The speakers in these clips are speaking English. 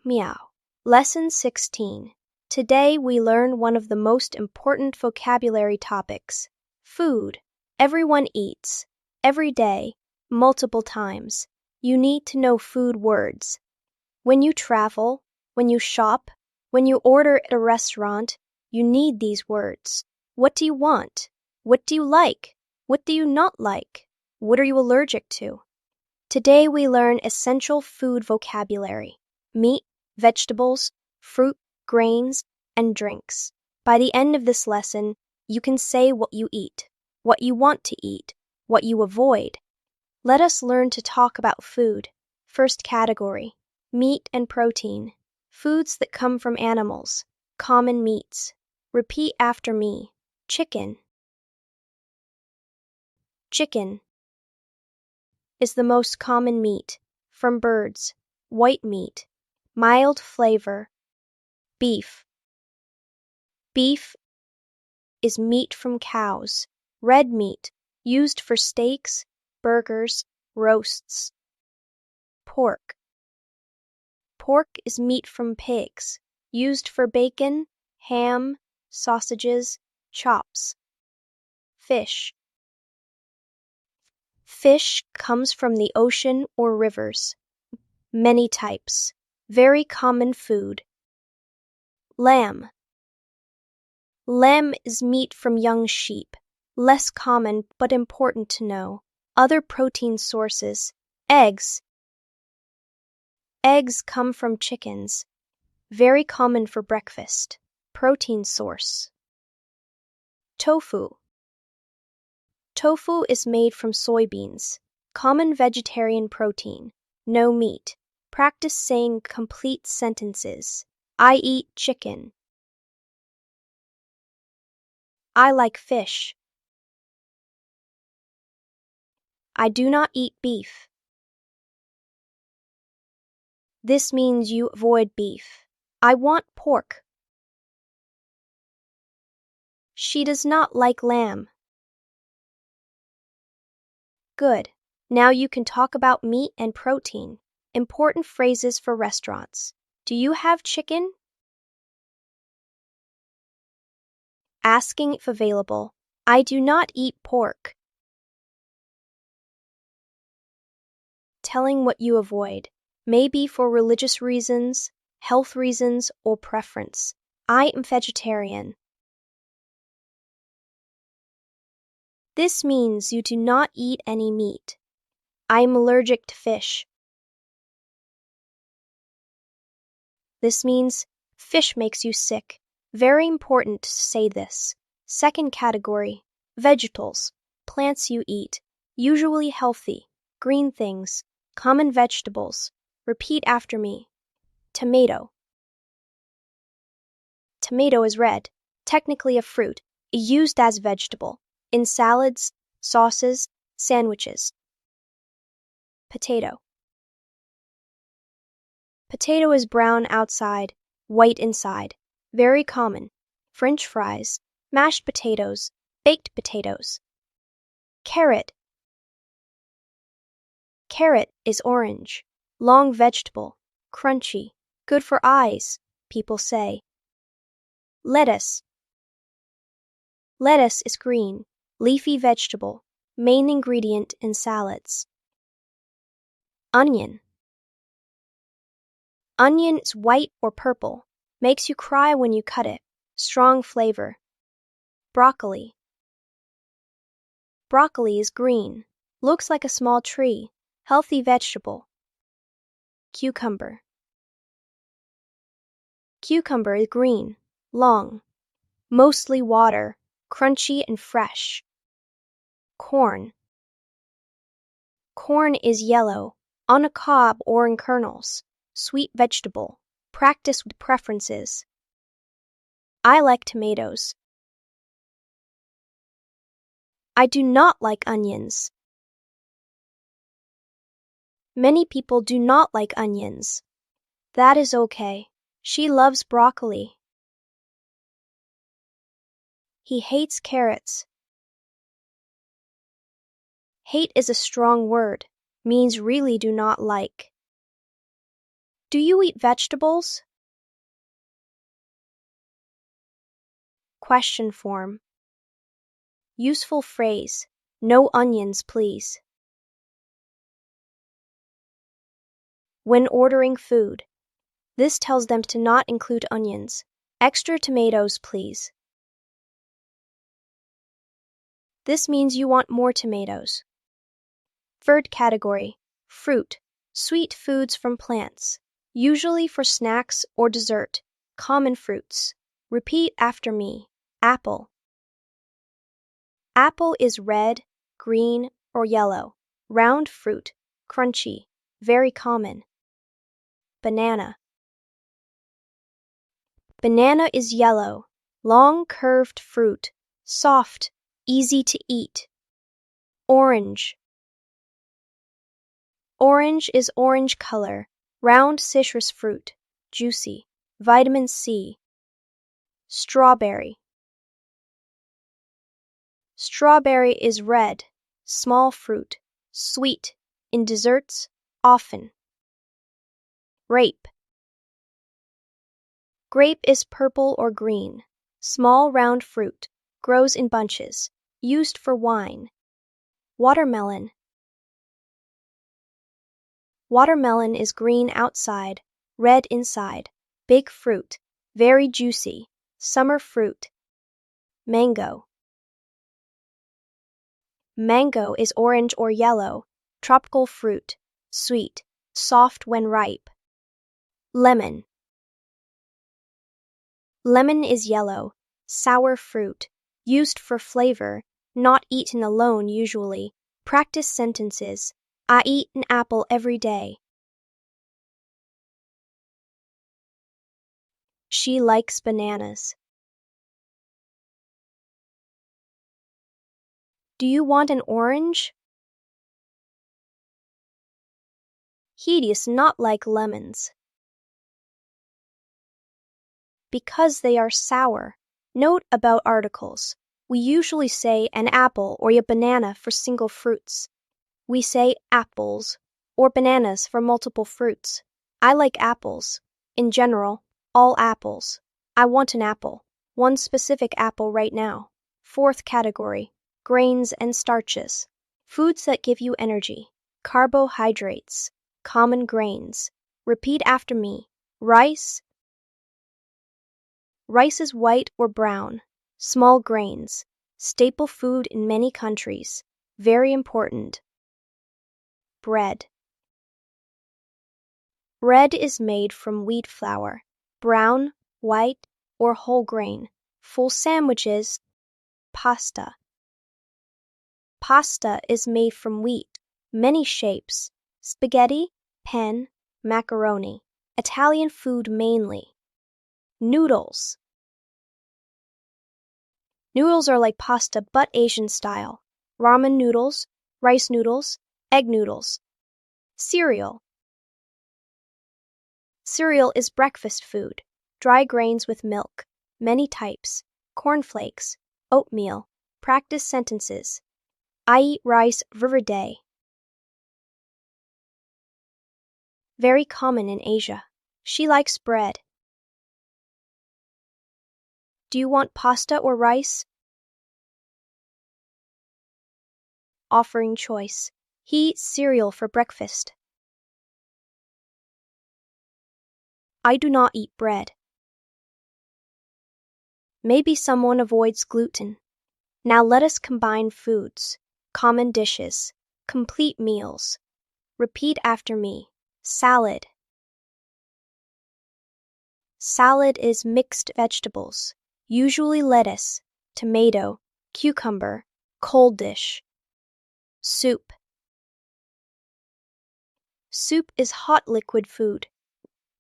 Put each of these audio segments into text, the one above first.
Meow. Lesson 16. Today we learn one of the most important vocabulary topics. Food. Everyone eats. Every day. Multiple times. You need to know food words. When you travel, when you shop, when you order at a restaurant, you need these words. What do you want? What do you like? What do you not like? What are you allergic to? Today we learn essential food vocabulary. Meat, vegetables, fruit, grains, and drinks. By the end of this lesson, you can say what you eat, what you want to eat, what you avoid. Let us learn to talk about food. First category, meat and protein. Foods that come from animals, common meats. Repeat after me. Chicken. Chicken is the most common meat from birds. White meat. Mild flavor. Beef. Beef is meat from cows. Red meat, used for steaks, burgers, roasts. Pork. Pork is meat from pigs, used for bacon, ham, sausages, chops. Fish. Fish comes from the ocean or rivers. Many types. Very common food. Lamb. Lamb is meat from young sheep. Less common but important to know. Other protein sources. Eggs. Eggs come from chickens. Very common for breakfast. Protein source. Tofu. Tofu is made from soybeans. Common vegetarian protein. No meat. Practice saying complete sentences. I eat chicken. I like fish. I do not eat beef. This means you avoid beef. I want pork. She does not like lamb. Good. Now you can talk about meat and protein. Important phrases for restaurants. Do you have chicken? Asking if available. I do not eat pork. Telling what you avoid. Maybe for religious reasons, health reasons, or preference. I am vegetarian. This means you do not eat any meat. I am allergic to fish. This means fish makes you sick. Very important to say this. Second category, vegetables. Plants you eat. Usually healthy. Green things. Common vegetables. Repeat after me. Tomato. Tomato is red. Technically a fruit. Used as vegetable. In salads, sauces, sandwiches. Potato. Potato is brown outside, white inside. Very common. French fries, mashed potatoes, baked potatoes. Carrot. Carrot is orange, long vegetable, crunchy, good for eyes, people say. Lettuce. Lettuce is green, leafy vegetable, main ingredient in salads. Onion. Onion is white or purple, makes you cry when you cut it, strong flavor. Broccoli. Broccoli is green, looks like a small tree, healthy vegetable. Cucumber. Cucumber is green, long, mostly water, crunchy and fresh. Corn. Corn is yellow, on a cob or in kernels, sweet vegetable. Practice with preferences. I like tomatoes. I do not like onions. Many people do not like onions. That is okay. She loves broccoli. He hates carrots. Hate is a strong word, means really do not like. Do you eat vegetables? Question form. Useful phrase. No onions, please. When ordering food, this tells them to not include onions. Extra tomatoes, please. This means you want more tomatoes. Third category. Fruit. Sweet foods from plants. Usually for snacks or dessert. Common fruits. Repeat after me. Apple. Apple is red, green, or yellow. Round fruit. Crunchy. Very common. Banana. Banana is yellow. Long curved fruit. Soft. Easy to eat. Orange. Orange is orange color. Round citrus fruit. Juicy. Vitamin C. Strawberry. Strawberry is red. Small fruit. Sweet. In desserts, often. Grape. Grape is purple or green. Small round fruit. Grows in bunches. Used for wine. Watermelon. Watermelon is green outside, red inside. Big fruit. Very juicy. Summer fruit. Mango. Mango is orange or yellow. Tropical fruit. Sweet. Soft when ripe. Lemon. Lemon is yellow. Sour fruit. Used for flavor. Not eaten alone usually. Practice sentences. I eat an apple every day. She likes bananas. Do you want an orange? He does not like lemons. Because they are sour. Note about articles. We usually say an apple or a banana for single fruits. We say apples or bananas for multiple fruits. I like apples. In general, all apples. I want an apple. One specific apple right now. Fourth category. Grains and starches. Foods that give you energy. Carbohydrates. Common grains. Repeat after me. Rice. Rice is white or brown. Small grains. Staple food in many countries. Very important. Bread. Bread is made from wheat flour. Brown, white, or whole grain. Full sandwiches. Pasta. Pasta is made from wheat. Many shapes. Spaghetti, pen, macaroni. Italian food mainly. Noodles. Noodles are like pasta but Asian style. Ramen noodles, rice noodles, egg noodles. Cereal. Cereal is breakfast food. Dry grains with milk. Many types. Cornflakes. Oatmeal. Practice sentences. I eat rice every day. Very common in Asia. She likes bread. Do you want pasta or rice? Offering choice. He eats cereal for breakfast. I do not eat bread. Maybe someone avoids gluten. Now let us combine foods. Common dishes. Complete meals. Repeat after me. Salad. Salad is mixed vegetables. Usually lettuce, tomato, cucumber, cold dish. Soup. Soup is hot liquid food.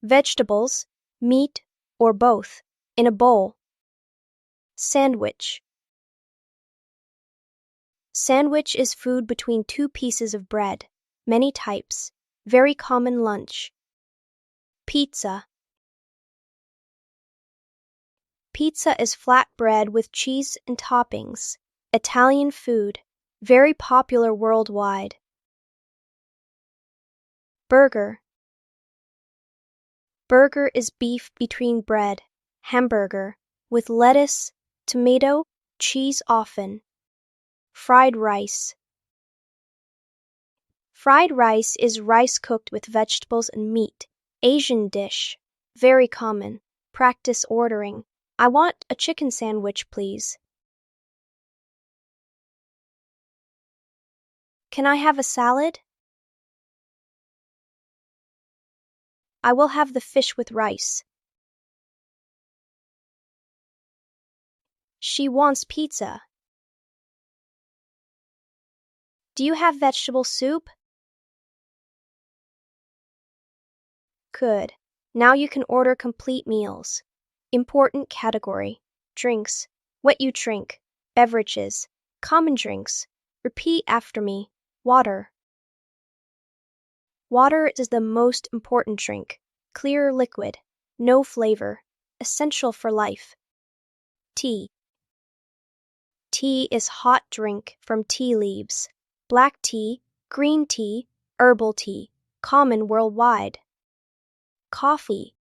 Vegetables, meat, or both, in a bowl. Sandwich. Sandwich is food between two pieces of bread. Many types. Very common lunch. Pizza. Pizza is flat bread with cheese and toppings. Italian food. Very popular worldwide. Burger. Burger is beef between bread. Hamburger, with lettuce, tomato, cheese often. Fried rice. Fried rice is rice cooked with vegetables and meat. Asian dish. Very common. Practice ordering. I want a chicken sandwich, please. Can I have a salad? I will have the fish with rice. She wants pizza. Do you have vegetable soup? Good. Now you can order complete meals. Important category. Drinks. What you drink. Beverages. Common drinks. Repeat after me. Water. Water is the most important drink. Clear liquid. No flavor. Essential for life. Tea. Tea is hot drink from tea leaves. Black tea, green tea, herbal tea. Common worldwide. Coffee.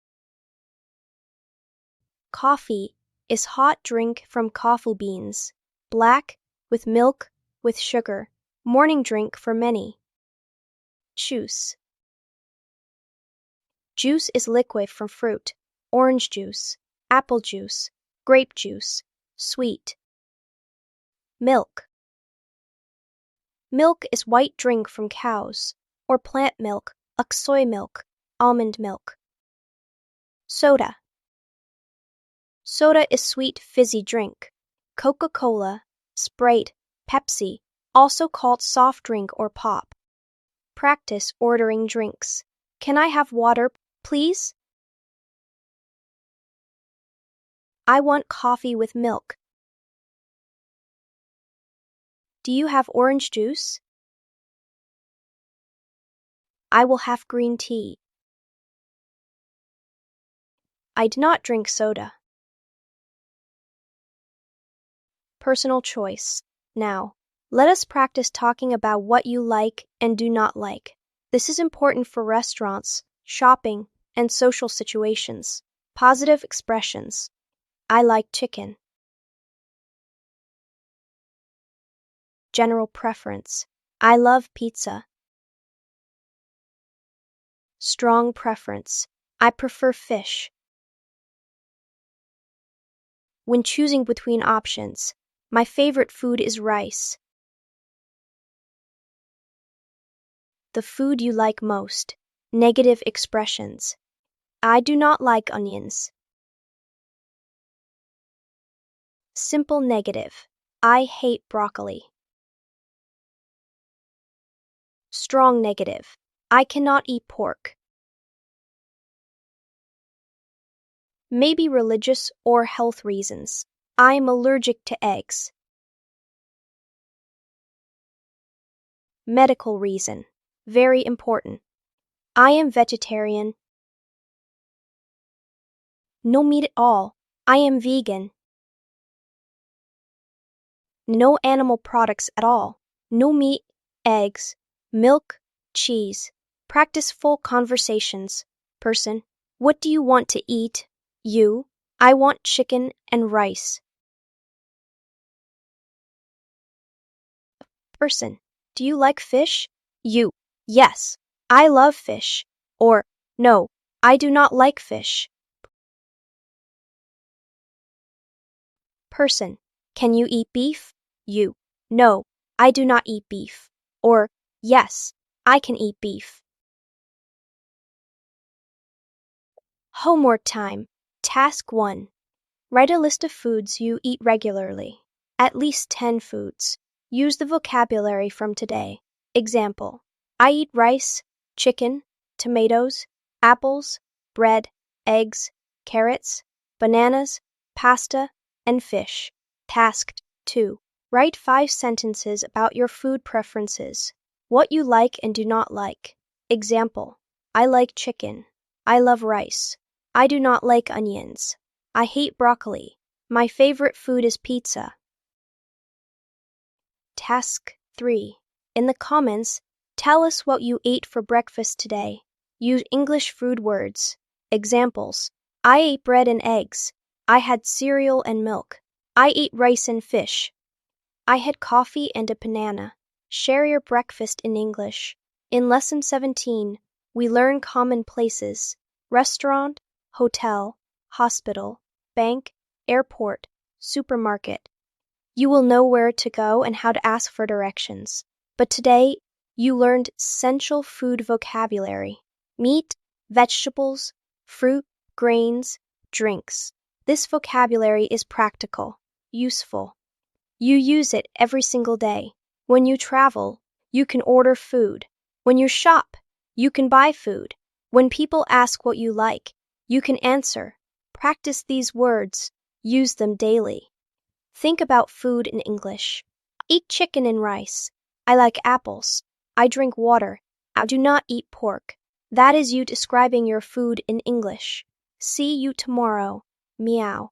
Coffee is hot drink from coffee beans. Black, with milk, with sugar. Morning drink for many. Juice. Juice is liquid from fruit. Orange juice, apple juice, grape juice. Sweet. Milk. Milk is white drink from cows, or plant milk, like soy milk, almond milk. Soda. Soda is sweet fizzy drink. Coca-Cola, Sprite, Pepsi, also called soft drink or pop. Practice ordering drinks. Can I have water, please? I want coffee with milk. Do you have orange juice? I will have green tea. I do not drink soda. Personal choice. Now, let us practice talking about what you like and do not like. This is important for restaurants, shopping, and social situations. Positive expressions. I like chicken. General preference. I love pizza. Strong preference. I prefer fish. When choosing between options, my favorite food is rice. The food you like most. Negative expressions. I do not like onions. Simple negative. I hate broccoli. Strong negative. I cannot eat pork. Maybe religious or health reasons. I am allergic to eggs. Medical reason. Very important. I am vegetarian. No meat at all. I am vegan. No animal products at all. No meat, eggs, milk, cheese. Practice full conversations. Person. What do you want to eat? You. I want chicken and rice. Person. Do you like fish? You. Yes. I love fish. Or, no, I do not like fish. Person. Can you eat beef? You. No, I do not eat beef. Or, yes, I can eat beef. Homework time. Task 1. Write a list of foods you eat regularly. At least 10 foods. Use the vocabulary from today. Example. I eat rice, chicken, tomatoes, apples, bread, eggs, carrots, bananas, pasta, and fish. Task 2. Write 5 sentences about your food preferences. What you like and do not like. Example. I like chicken. I love rice. I do not like onions. I hate broccoli. My favorite food is pizza. Task 3. In the comments, tell us what you ate for breakfast today. Use English food words. Examples: I ate bread and eggs. I had cereal and milk. I ate rice and fish. I had coffee and a banana. Share your breakfast in English. In Lesson 17, we learn common places: restaurant, hotel, hospital, bank, airport, supermarket. You will know where to go and how to ask for directions. But today, you learned essential food vocabulary: meat, vegetables, fruit, grains, drinks. This vocabulary is practical, useful. You use it every single day. When you travel, you can order food. When you shop, you can buy food. When people ask what you like, you can answer. Practice these words. Use them daily. Think about food in English. Eat chicken and rice. I like apples. I drink water. I do not eat pork. That is you describing your food in English. See you tomorrow. Meow.